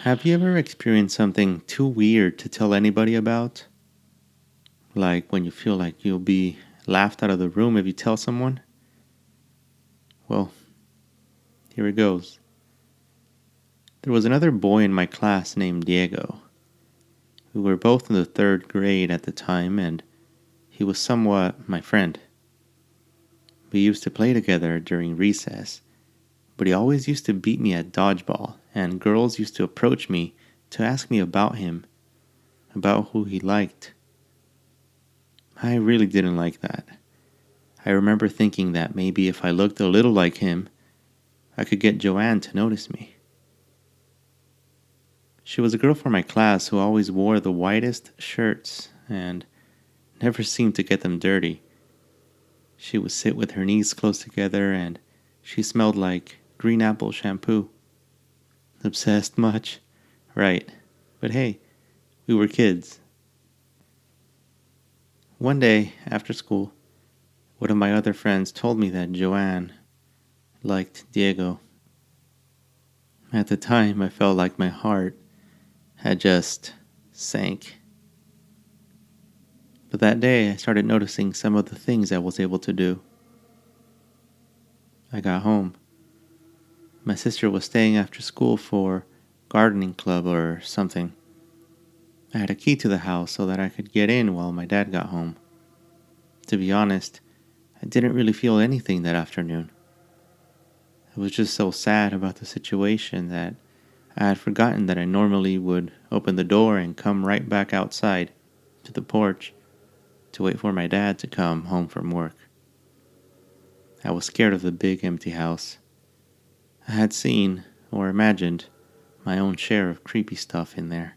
Have you ever experienced something too weird to tell anybody about? Like when you feel like you'll be laughed out of the room if you tell someone? Well, here it goes. There was another boy in my class named Diego. We were both in the third grade at the time, and he was somewhat my friend. We used to play together during recess, but he always used to beat me at dodgeball, and girls used to approach me to ask me about him, about who he liked. I really didn't like that. I remember thinking that maybe if I looked a little like him, I could get Joanne to notice me. She was a girl from my class who always wore the whitest shirts and never seemed to get them dirty. She would sit with her knees close together and she smelled like green apple shampoo. Obsessed much? Right. But hey, we were kids. One day, after school, one of my other friends told me that Joanne liked Diego. At the time, I felt like my heart had just sank. But that day, I started noticing some of the things I was able to do. I got home. My sister was staying after school for gardening club or something. I had a key to the house so that I could get in while my dad got home. To be honest, I didn't really feel anything that afternoon. I was just so sad about the situation that I had forgotten that I normally would open the door and come right back outside to the porch to wait for my dad to come home from work. I was scared of the big empty house. I had seen, or imagined, my own share of creepy stuff in there.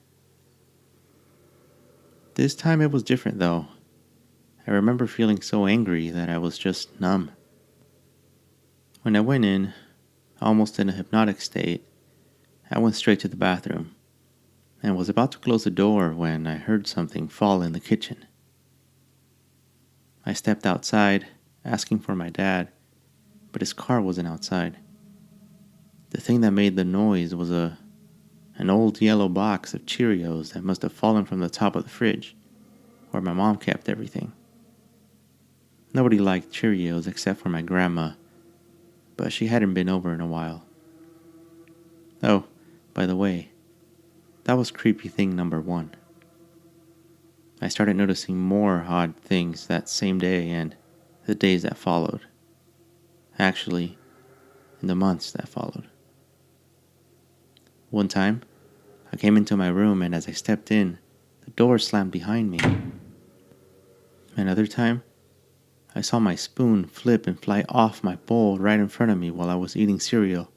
This time it was different though. I remember feeling so angry that I was just numb. When I went in, almost in a hypnotic state, I went straight to the bathroom and was about to close the door when I heard something fall in the kitchen. I stepped outside, asking for my dad, but his car wasn't outside. The thing that made the noise was an old yellow box of Cheerios that must have fallen from the top of the fridge, where my mom kept everything. Nobody liked Cheerios except for my grandma, but she hadn't been over in a while. Oh, by the way, that was creepy thing number 1. I started noticing more odd things that same day and the days that followed. Actually, in the months that followed. One time, I came into my room and as I stepped in, the door slammed behind me. Another time, I saw my spoon flip and fly off my bowl right in front of me while I was eating cereal.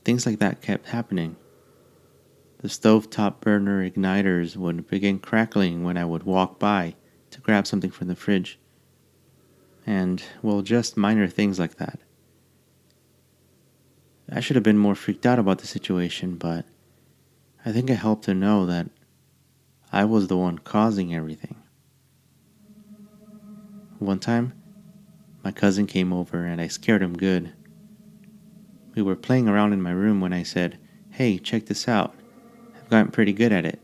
Things like that kept happening. The stovetop burner igniters would begin crackling when I would walk by to grab something from the fridge. And, well, just minor things like that. I should have been more freaked out about the situation, but I think it helped to know that I was the one causing everything. One time, my cousin came over and I scared him good. We were playing around in my room when I said, "Hey, check this out. I've gotten pretty good at it."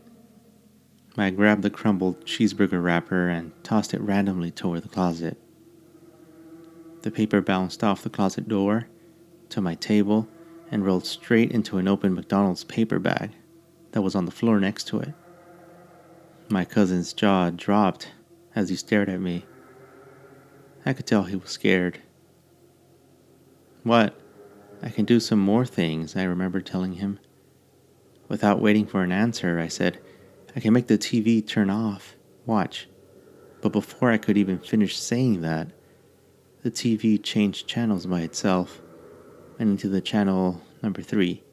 I grabbed the crumbled cheeseburger wrapper and tossed it randomly toward the closet. The paper bounced off the closet door to my table and rolled straight into an open McDonald's paper bag that was on the floor next to it. My cousin's jaw dropped as he stared at me. I could tell he was scared. "What? I can do some more things," I remember telling him. Without waiting for an answer, I said, "I can make the TV turn off. Watch." But before I could even finish saying that, the TV changed channels by itself and into the channel number 3,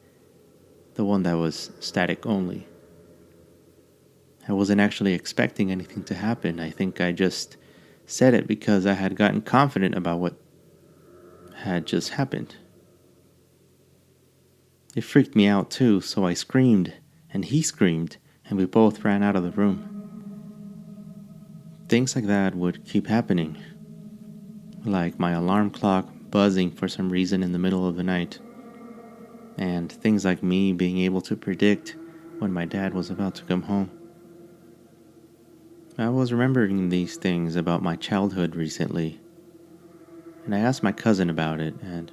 the one that was static only. I wasn't actually expecting anything to happen. I think I just said it because I had gotten confident about what had just happened. It freaked me out too, so I screamed, and he screamed, and we both ran out of the room. Things like that would keep happening, like my alarm clock buzzing for some reason in the middle of the night. and things like me being able to predict when my dad was about to come home. I was remembering these things about my childhood recently, and I asked my cousin about it, and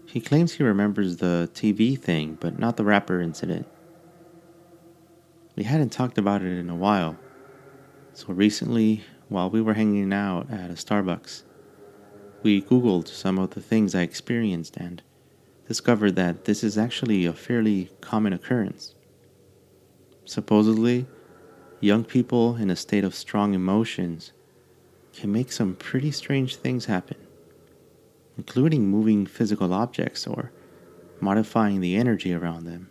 he claims he remembers the TV thing, but not the rapper incident. We hadn't talked about it in a while, so recently, while we were hanging out at a Starbucks, we Googled some of the things I experienced and discovered that this is actually a fairly common occurrence. Supposedly, young people in a state of strong emotions can make some pretty strange things happen, including moving physical objects or modifying the energy around them.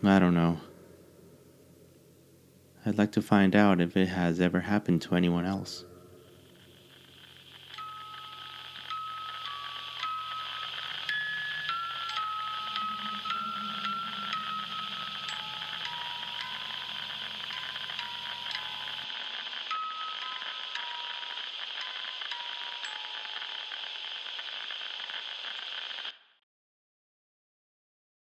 I don't know. I'd like to find out if it has ever happened to anyone else.